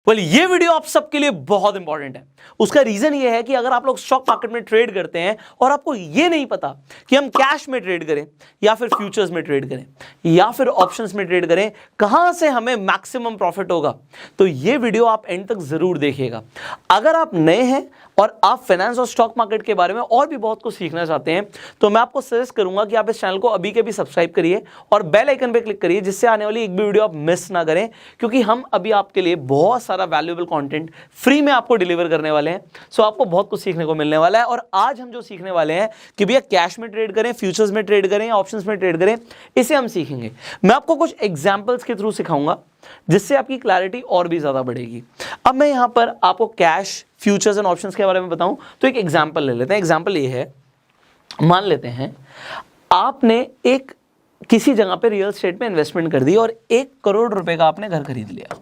ये वीडियो आप सबके लिए बहुत इंपॉर्टेंट है। उसका रीजन ये है कि अगर आप लोग स्टॉक मार्केट में ट्रेड करते हैं और आपको ये नहीं पता कि हम कैश में ट्रेड करें या फिर फ्यूचर्स में ट्रेड करें या फिर ऑप्शंस में ट्रेड करें, कहां से हमें मैक्सिमम प्रॉफिट होगा, तो ये वीडियो आप एंड तक जरूर देखिएगा। अगर आप नए हैं और आप फाइनेंस और स्टॉक मार्केट के बारे में और भी बहुत कुछ सीखना चाहते हैं तो मैं आपको सजेस्ट करूंगा कि आप इस चैनल को अभी के भी सब्सक्राइब करिए और बेल आइकन पे क्लिक करिए, जिससे आने वाली एक भी वीडियो आप मिस ना करें, क्योंकि हम अभी आपके लिए बहुत सारा वैल्यूएबल कंटेंट फ्री में आपको डिलीवर करने वाले हैं। सो आपको बहुत कुछ सीखने को मिलने वाला है। और आज हम जो सीखने वाले हैं कि भैया कैश में ट्रेड करें, फ्यूचर्स में ट्रेड करें या ऑप्शंस में ट्रेड करें, इसे हम सीखेंगे। मैं आपको कुछ एग्जांपल्स के थ्रू सिखाऊंगा जिससे आपकी क्लैरिटी और भी ज्यादा बढ़ेगी। अब मैं यहां पर आपको कैश, फ्यूचर्स एंड ऑप्शंस के बारे में बताऊं तो एक एग्जांपल ले लेते हैं। एग्जांपल ये है, मान लेते हैं आपने एक किसी जगह पे रियल एस्टेट में इन्वेस्टमेंट कर दी और 1 करोड़ रुपए का आपने घर खरीद लिया।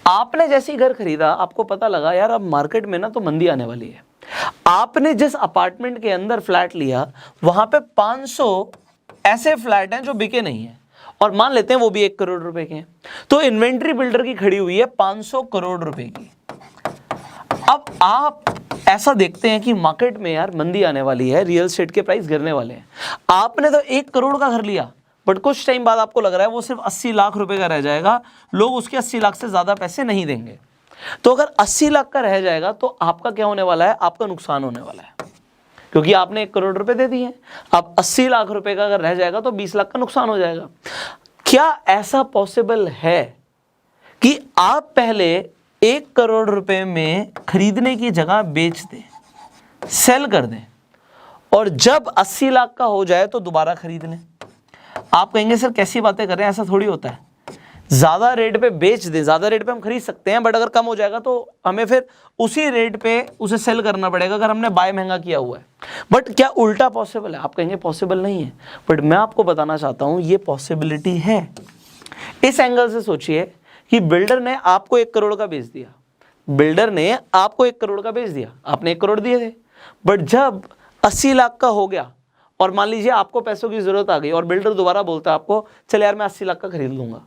आपने जैसे ही घर खरीदा, आपको पता लगा यार अब मार्केट में ना तो मंदी आने वाली है। आपने जिस अपार्टमेंट के अंदर फ्लैट लिया वहां पे 500 ऐसे फ्लैट हैं जो बिके नहीं है और मान लेते हैं वो भी 1 करोड़ रुपए के हैं, तो इन्वेंट्री बिल्डर की खड़ी हुई है 500 करोड़ रुपए की। अब आप ऐसा देखते हैं कि मार्केट में यार मंदी आने वाली है, रियल एस्टेट के प्राइस गिरने वाले हैं। आपने तो 1 करोड़ का घर लिया, बट कुछ टाइम बाद आपको लग रहा है वो सिर्फ 80 लाख रुपए का रह जाएगा, लोग उसके 80 लाख से ज्यादा पैसे नहीं देंगे। तो अगर 80 लाख का रह जाएगा तो आपका क्या होने वाला है, आपका नुकसान होने वाला है, क्योंकि आपने 1 करोड़ रुपए दे दिए। अब 80 लाख रुपए का अगर रह जाएगा तो 20 लाख का नुकसान हो जाएगा। क्या ऐसा पॉसिबल है कि आप पहले 1 करोड़ रुपए में खरीदने की जगह बेच दें, सेल कर दें, और जब 80 लाख का हो जाए तो दोबारा खरीद लें? आप कहेंगे सर कैसी बातें कर रहे हैं, ऐसा थोड़ी होता है। ज्यादा रेट पे बेच दें, ज्यादा रेट पे हम खरीद सकते हैं, बट अगर कम हो जाएगा तो हमें फिर उसी रेट पे उसे सेल करना पड़ेगा अगर हमने बाय महंगा किया हुआ है। बट क्या उल्टा पॉसिबल है? आप कहेंगे पॉसिबल नहीं है, बट मैं आपको बताना चाहता हूं ये पॉसिबिलिटी है। इस एंगल से सोचिए कि बिल्डर ने आपको 1 करोड़ का बेच दिया, बिल्डर ने आपको 1 करोड़ का बेच दिया, आपने 1 करोड़ दिए थे, बट जब 80 लाख का हो गया और मान लीजिए आपको पैसों की जरूरत आ गई और बिल्डर दोबारा बोलता है आपको चल यार मैं 80 लाख का खरीद लूंगा,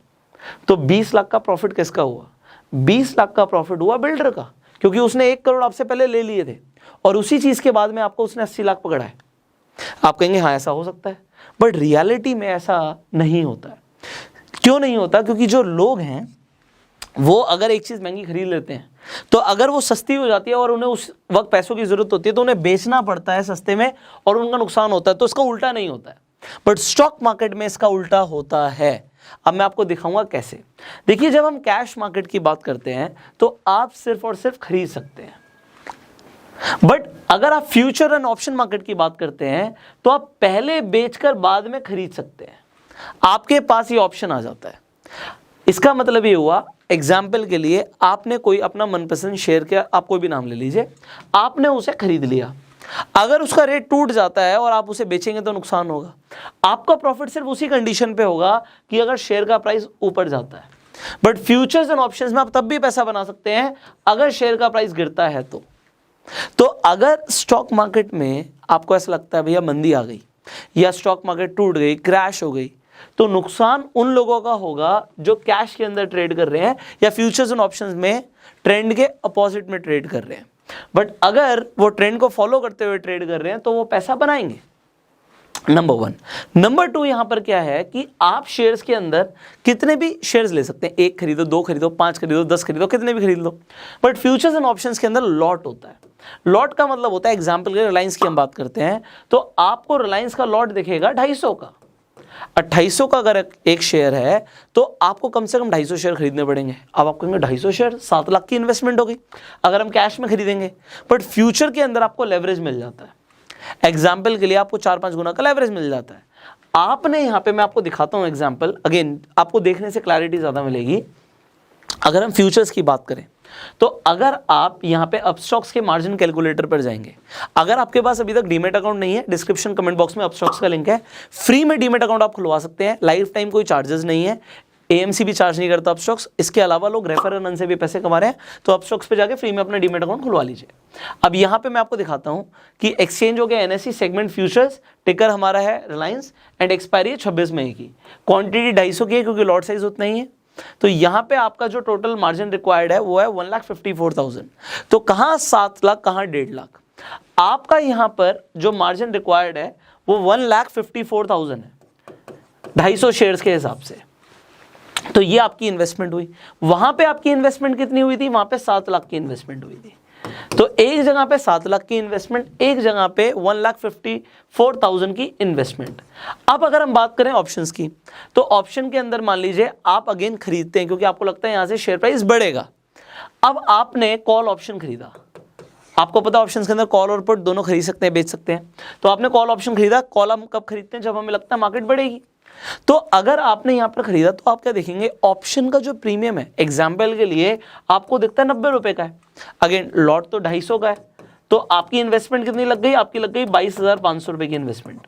तो 20 लाख का प्रॉफिट किसका हुआ? 20 लाख का प्रॉफिट हुआ बिल्डर का, क्योंकि उसने 1 करोड़ आपसे पहले ले लिए थे और उसी चीज के बाद में आपको उसने 80 लाख पकड़ा है। आप कहेंगे हाँ ऐसा हो सकता है, बट रियलिटी में ऐसा नहीं होता है। क्यों नहीं होता? क्योंकि जो लोग हैं वो अगर एक चीज महंगी खरीद लेते हैं तो अगर वो सस्ती हो जाती है और उन्हें उस वक्त पैसों की जरूरत होती है तो उन्हें बेचना पड़ता है सस्ते में और उनका नुकसान होता है। तो इसका उल्टा नहीं होता है, बट स्टॉक मार्केट में इसका उल्टा होता है। अब मैं आपको दिखाऊंगा कैसे। देखिए, जब हम कैश मार्केट की बात करते हैं तो आप सिर्फ और सिर्फ खरीद सकते हैं, बट अगर आप फ्यूचर एंड ऑप्शन मार्केट की बात करते हैं तो आप पहले बेचकर बाद में खरीद सकते हैं। आपके पास ये ऑप्शन आ जाता है। इसका मतलब ये हुआ, एग्जाम्पल के लिए आपने कोई अपना मनपसंद शेयर का, आप कोई भी नाम ले लीजिए, आपने उसे खरीद लिया। अगर उसका रेट टूट जाता है और आप उसे बेचेंगे तो नुकसान होगा। आपका प्रॉफिट सिर्फ उसी कंडीशन पे होगा कि अगर शेयर का प्राइस ऊपर जाता है, बट फ्यूचर्स एंड ऑप्शंस में आप तब भी पैसा बना सकते हैं अगर शेयर का प्राइस गिरता है तो अगर स्टॉक मार्केट में आपको ऐसा लगता है भैया मंदी आ गई या स्टॉक मार्केट टूट गई, क्रैश हो गई, तो नुकसान उन लोगों का होगा जो कैश के अंदर ट्रेड कर रहे हैं या फ्यूचर्स एंड ऑप्शंस में ट्रेंड के अपोजिट में ट्रेड कर रहे हैं। बट अगर वो ट्रेंड को फॉलो करते हुए ट्रेड कर रहे हैं तो वो पैसा बनाएंगे। नंबर 1। नंबर 2, यहां पर क्या है कि आप शेयर्स के अंदर कितने भी शेयर्स ले सकते हैं। 1 खरीदो, 2 खरीदो, 5 खरीदो, 10 खरीदो, कितने भी खरीद लो। बट फ्यूचर्स एंड ऑप्शंस के अंदर लॉट होता है। लॉट का मतलब होता है, एग्जाम्पल के रिलायंस की हम बात करते हैं तो आपको रिलायंस का लॉट दिखेगा 250 का। 2800 का अगर एक शेयर है तो आपको कम से कम 250 शेयर खरीदने पड़ेंगे। अब आप कहेंगे 250 शेयर, 7 लाख की इन्वेस्टमेंट हो गई अगर हम कैश में खरीदेंगे। बट फ्यूचर के अंदर आपको लेवरेज मिल जाता है। एग्जाम्पल के लिए आपको 4-5 गुना का लेवरेज मिल जाता है। आपने यहां पे, मैं आपको दिखाता हूं एग्जाम्पल, अगेन आपको देखने से क्लैरिटी ज्यादा मिलेगी। अगर हम फ्यूचर्स की बात करें तो अगर आप यहां पे अपस्टॉक्स के मार्जिन कैलकुलेटर पर जाएंगे, अगर आपके पास अभी तक डीमेट अकाउंट नहीं है, डिस्क्रिप्शन कमेंट बॉक्स में अपस्टॉक्स का लिंक है, फ्री में डीमेट अकाउंट आप खुलवा सकते हैं। लाइफ टाइम कोई चार्जेस नहीं है, एएमसी भी चार्ज नहीं करता अपस्टॉक्स। इसके अलावा लोग रेफर एंड अर्न से भी पैसे कमा रहे हैं, तो अपस्टॉक्स पे जाके फ्री में अपना डीमेट अकाउंट खुलवा लीजिए। अब यहां पे मैं आपको दिखाता हूं कि एक्सचेंज हो गया एनएससी सेगमेंट फ्यूचर्स, टिकर हमारा है रिलायंस एंड एक्सपायरी है 26 मई की। क्वांटिटी 250 की है क्योंकि लॉट साइज उतना ही है। तो यहाँ पे आपका जो टोटल मार्जिन रिक्वायर्ड है वो है 1,54,000। तो कहाँ 7 लाख, कहाँ 1.5 लाख। आपका यहाँ पर जो मार्जिन रिक्वायर्ड है वो 1,54,000 है 250 शेयर्स के हिसाब से। तो ये आपकी इन्वेस्टमेंट हुई। वहां पे आपकी इन्वेस्टमेंट कितनी हुई थी? वहां पे 7 लाख की इन्वेस्टमेंट हुई थी। तो एक जगह पे 7 लाख की इन्वेस्टमेंट, एक जगह पे 1,54,000 की इन्वेस्टमेंट। अब अगर हम बात करें ऑप्शंस की, तो ऑप्शन के अंदर मान लीजिए आप अगेन खरीदते हैं क्योंकि आपको लगता है यहां से शेयर प्राइस बढ़ेगा। अब आपने कॉल ऑप्शन खरीदा, आपको पता ऑप्शंस के अंदर कॉल और पुट दोनों खरीद सकते हैं, बेच सकते हैं। तो आपने कॉल ऑप्शन खरीदा। कॉल हम कब खरीदते हैं? जब हमें लगता है मार्केट बढ़ेगी। तो अगर आपने यहां पर खरीदा तो आप क्या देखेंगे? ऑप्शन का जो प्रीमियम है, एग्जाम्पल के लिए आपको दिखता है 90 रुपए का है, अगेन लॉट तो 250 का है, तो आपकी इन्वेस्टमेंट कितनी लग गई? आपकी लग गई 22,500 रुपए की इन्वेस्टमेंट।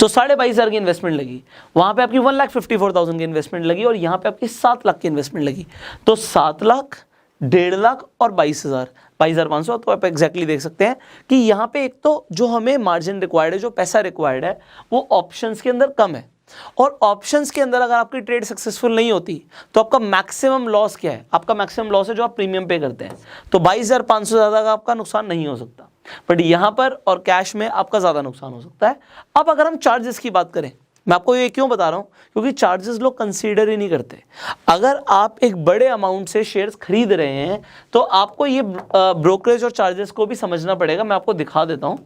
तो 22,500 की इन्वेस्टमेंट लगी, वहां पे आपकी 1,54,000 की इन्वेस्टमेंट लगी और यहां पे आपकी 7 लाख की इन्वेस्टमेंट लगी। तो 7 लाख, 1.5 लाख और 22,500। तो आप एग्जैक्टली देख सकते हैं कि यहाँ पे एक तो जो हमें मार्जिन रिक्वायर्ड है, जो पैसा रिक्वायर्ड है, वो ऑप्शंस के अंदर कम है। और ऑप्शंस के अंदर अगर आपकी ट्रेड सक्सेसफुल नहीं होती तो आपका मैक्सिमम लॉस क्या है? आपका मैक्सिमम लॉस है जो आप प्रीमियम पे करते हैं। तो 22,500 ज़्यादा का आपका नुकसान नहीं हो सकता, बट यहाँ पर और कैश में आपका ज़्यादा नुकसान हो सकता है। अब अगर हम चार्जेस की बात करें, मैं आपको ये क्यों बता रहा हूं? क्योंकि चार्जेस लोग कंसीडर ही नहीं करते। अगर आप एक बड़े अमाउंट से शेयर्स खरीद रहे हैं तो आपको ये ब्रोकरेज और चार्जेस को भी समझना पड़ेगा। मैं आपको दिखा देता हूं,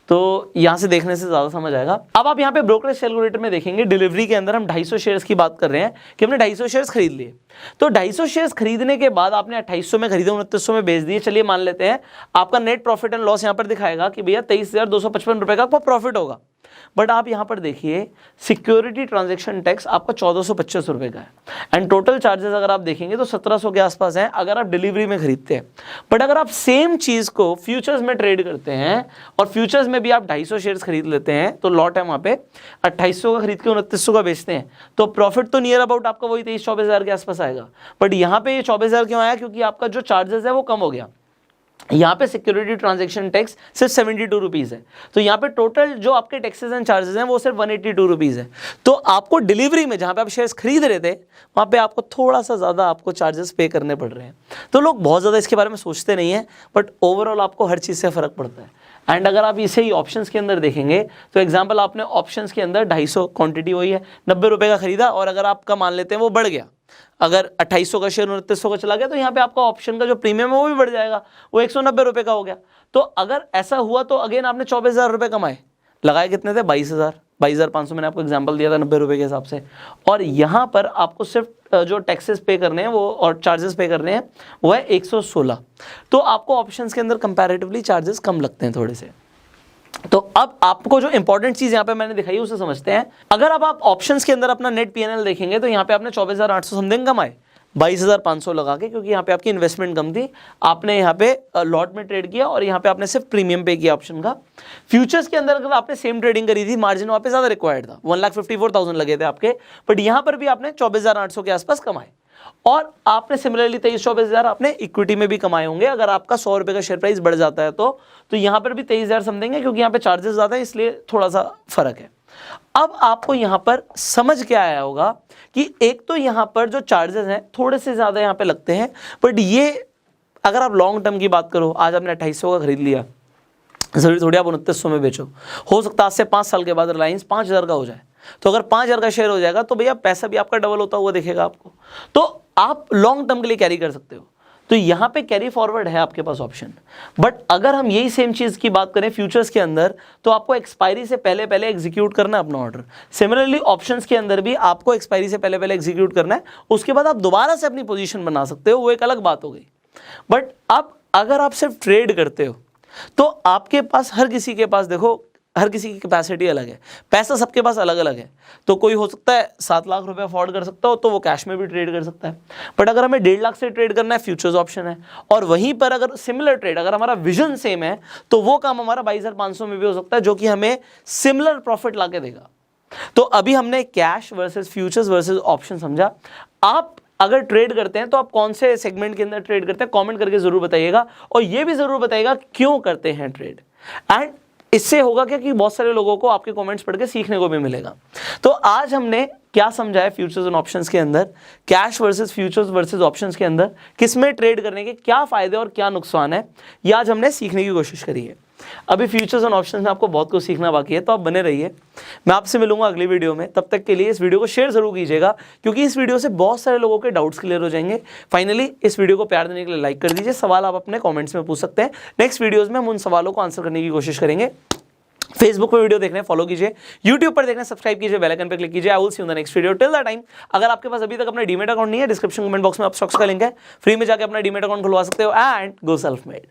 तो यहां से देखने से ज्यादा समझ आएगा। अब आप यहां पे ब्रोकरेज कैलकुलेटर में देखेंगे, डिलीवरी के अंदर हम 250 शेयर्स की बात कर रहे हैं कि हमने 250 शेयर्स खरीद लिए। तो 250 शेयर्स खरीदने के बाद आपने 2800 में खरीदे, 2900 में बेच दिए। चलिए मान लेते हैं आपका नेट प्रॉफिट एंड लॉस यहां पर दिखाएगा कि भैया 23,255 रुपए का आपको प्रॉफिट होगा। बट आप यहां पर देखिए सिक्योरिटी ट्रांजैक्शन टैक्स आपका 1,425 रुपए का है एंड टोटल चार्जेस अगर आप देखेंगे तो 1,700 के आसपास हैं अगर आप डिलीवरी में खरीदते हैं। बट अगर आप सेम चीज को फ्यूचर्स में ट्रेड करते हैं और फ्यूचर्स में भी आप 250 शेयर्स खरीद लेते हैं, तो लॉट है वहां पे 2800 का खरीद के 2900 का बेचते हैं, तो प्रॉफिट तो नियर अबाउट आपका वही 23-24 के आसपास आएगा। बट यहाँ पे ये 24,000 क्यों आया? क्योंकि आपका जो चार्जेस है वो कम हो गया। यहाँ पे सिक्योरिटी ट्रांजैक्शन टैक्स सिर्फ 72 रुपीज़ है। तो यहाँ पे टोटल जो आपके टैक्सेस एंड चार्जेस हैं वो सिर्फ 182 रुपीज़ है। तो आपको डिलीवरी में जहाँ पे आप शेयर्स खरीद रहे थे वहाँ पे आपको थोड़ा सा ज़्यादा आपको चार्जेस पे करने पड़ रहे हैं। तो लोग बहुत ज़्यादा इसके बारे में सोचते नहीं हैं, बट ओवरऑल आपको हर चीज़ से फ़र्क पड़ता है। एंड अगर आप इसे ही ऑप्शंस के अंदर देखेंगे तो एग्जांपल आपने ऑप्शंस के अंदर 250 क्वांटिटी हुई है, 90 रुपये का खरीदा और अगर आपका मान लेते हैं वो बढ़ गया, अगर 2800 का शेयर 2900 का चला गया, तो यहाँ पे आपका ऑप्शन का जो प्रीमियम है वो भी बढ़ जाएगा, वो 190 रुपये का हो गया। तो अगर ऐसा हुआ तो अगेन आपने 24,000 रुपये कमाए, लगाए कितने थे? 22,500 मैंने आपको एग्जांपल दिया था 90 रुपये के हिसाब से। और यहाँ पर आपको सिर्फ जो टैक्सेस पे करने हैं वो और चार्जेस पे करने हैं वो है 116। तो आपको ऑप्शंस के अंदर कंपैरेटिवली चार्जेस कम लगते हैं थोड़े से। तो अब आपको जो इंपॉर्टेंट चीज यहां पे मैंने दिखाई उसे समझते हैं। अगर अब आप ऑप्शंस के अंदर अपना नेट पीएनएल देखेंगे तो यहां पे आपने 24,800 समथिंग कमाए 22,500 लगा के, क्योंकि यहाँ पे आपकी इन्वेस्टमेंट कम थी। आपने यहाँ पे लॉट में ट्रेड किया और यहाँ पे आपने सिर्फ प्रीमियम पे किया ऑप्शन का। फ्यूचर्स के अंदर अगर आपने सेम ट्रेडिंग करी थी, मार्जिन वहाँ पे ज़्यादा रिक्वायर्ड था, 1,54,000 लगे थे आपके, बट यहाँ पर भी आपने 24,800 के आसपास कमाए। और आपने सिमिलरली 23-24,000 आपने इक्विटी में भी कमाए होंगे। अगर आपका 100 रुपये का शेयर प्राइस बढ़ जाता है तो यहाँ पर भी 23,000 समथिंग है, क्योंकि यहाँ पे चार्जेस ज़्यादा है इसलिए थोड़ा सा फर्क है। अब आपको यहाँ पर समझ क्या आया होगा कि एक तो यहाँ पर जो चार्जेस हैं थोड़े से ज़्यादा यहाँ पे लगते हैं, बट ये अगर आप लॉन्ग टर्म की बात करो, आज आपने 2800 का खरीद लिया, जरूरी थोड़ी आप 2900 में बेचो, हो सकता है आज से 5 साल के बाद रिलायंस 5,000 का हो जाए। तो अगर 5,000 का शेयर हो जाएगा तो भैया पैसा भी आपका डबल होता हुआ दिखेगा आपको, तो आप लॉन्ग टर्म के लिए कैरी कर सकते हो। तो यहाँ पे कैरी फॉरवर्ड है आपके पास ऑप्शन। बट अगर हम यही सेम चीज़ की बात करें फ्यूचर्स के अंदर, तो आपको एक्सपायरी से पहले पहले एग्जीक्यूट करना है अपना ऑर्डर। सिमिलरली ऑप्शंस के अंदर भी आपको एक्सपायरी से पहले पहले एग्जीक्यूट करना है, उसके बाद आप दोबारा से अपनी पोजीशन बना सकते हो, वो एक अलग बात हो गई। बट अब अगर आप सिर्फ ट्रेड करते हो तो आपके पास, हर किसी के पास, देखो हर किसी की कैपेसिटी अलग है, पैसा सबके पास अलग अलग है। तो कोई हो सकता है 7 लाख रुपए अफोर्ड कर सकता हो तो वो कैश में भी ट्रेड कर सकता है। बट अगर हमें 1.5 लाख से ट्रेड करना है, फ्यूचर्स ऑप्शन है। और वहीं पर अगर सिमिलर ट्रेड, अगर हमारा विजन सेम है तो वो काम हमारा 22,500 में भी हो सकता है, जो कि हमें सिमिलर प्रॉफिट ला के देगा। तो अभी हमने cash versus futures versus option समझा। आप अगर ट्रेड करते हैं तो आप कौन से सेगमेंट के अंदर ट्रेड करते हैं, कमेंट करके जरूर बताइएगा, और ये भी जरूर बताइएगा क्यों करते हैं ट्रेड। एंड इससे होगा क्या कि बहुत सारे लोगों को आपके कमेंट्स पढ़ के सीखने को भी मिलेगा। तो आज हमने क्या समझा है फ्यूचर्स एंड ऑप्शंस के अंदर, cash versus futures versus options के अंदर किसमें ट्रेड करने के क्या फायदे और क्या नुकसान है, ये आज हमने सीखने की कोशिश करी है। अभी फ्यूचर्स एंड ऑप्शंस में आपको बहुत कुछ सीखना बाकी है, तो आप बने रहिए। मैं आपसे मिलूंगा अगली वीडियो में, तब तक के लिए इस वीडियो को शेयर जरूर कीजिएगा, क्योंकि इस वीडियो से बहुत सारे लोगों के डाउट्स क्लियर हो जाएंगे। फाइनली इस वीडियो को प्यार देने के लिए लाइक कर दीजिए। सवाल आप अपने कमेंट्स में पूछ सकते हैं, नेक्स्ट वीडियोस में हम उन सवालों को आंसर करने की कोशिश करेंगे। फेसबुक पे वीडियो देखने फॉलो कीजिए, यूट्यूब पर देखने सब्सक्राइब कीजिए, बेल आइकन पे क्लिक कीजिए। I will see you in the next video. Till the time, अगर आपके पास अभी तक अपना डीमेट अकाउंट नहीं है, डिस्क्रिप्शन कमेंट बॉक्स में आप स्टॉक्स का लिंक है, फ्री में जाकर अपना डीमेट अकाउंट खुलवा सकते हो एंड गो सेल्फ मेड।